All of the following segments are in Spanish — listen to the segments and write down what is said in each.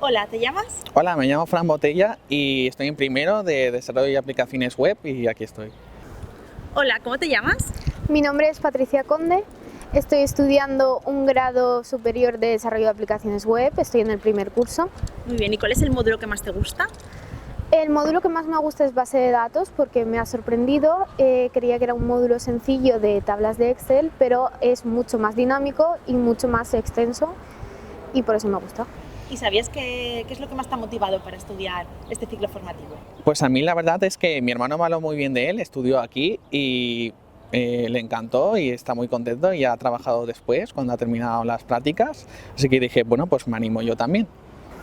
Hola, ¿te llamas? Hola, me llamo Fran Botella y estoy en primero de Desarrollo y Aplicaciones Web y aquí estoy. Hola, ¿cómo te llamas? Mi nombre es Patricia Conde, estoy estudiando un grado superior de Desarrollo de Aplicaciones Web, estoy en el primer curso. Muy bien, ¿y cuál es el módulo que más te gusta? El módulo que más me gusta es base de datos porque me ha sorprendido, creía que era un módulo sencillo de tablas de Excel, pero es mucho más dinámico y mucho más extenso y por eso me gusta. ¿Y sabías qué es lo que más te ha motivado para estudiar este ciclo formativo? Pues a mí la verdad es que mi hermano me habló muy bien de él, estudió aquí y le encantó y está muy contento y ha trabajado después cuando ha terminado las prácticas. Así que dije, bueno, pues me animo yo también.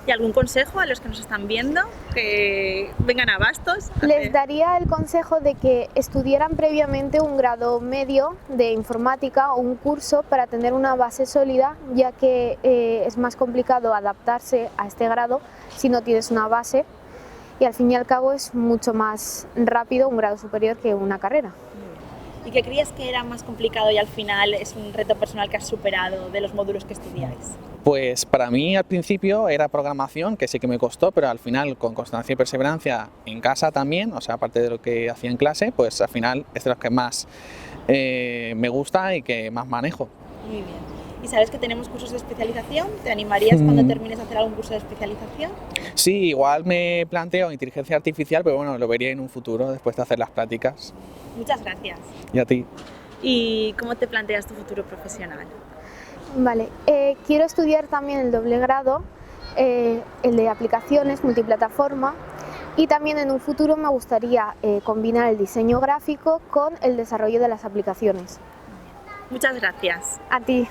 ¿Y algún consejo a los que nos están viendo que vengan a Bastos? Les daría el consejo de que estudiaran previamente un grado medio de informática o un curso para tener una base sólida, ya que es más complicado adaptarse a este grado si no tienes una base y al fin y al cabo es mucho más rápido un grado superior que una carrera. ¿Y qué creías que era más complicado y al final es un reto personal que has superado de los módulos que estudiáis? Pues para mí al principio era programación, que sí que me costó, pero al final con constancia y perseverancia en casa también, o sea, aparte de lo que hacía en clase, pues al final es de los que más me gusta y que más manejo. Muy bien. ¿Y sabes que tenemos cursos de especialización? ¿Te animarías cuando termines a hacer algún curso de especialización? Sí, igual me planteo inteligencia artificial, pero bueno, lo vería en un futuro después de hacer las prácticas. Muchas gracias. Y a ti. ¿Y cómo te planteas tu futuro profesional? Vale, quiero estudiar también el doble grado, el de aplicaciones, multiplataforma, y también en un futuro me gustaría combinar el diseño gráfico con el desarrollo de las aplicaciones. Muchas gracias. A ti.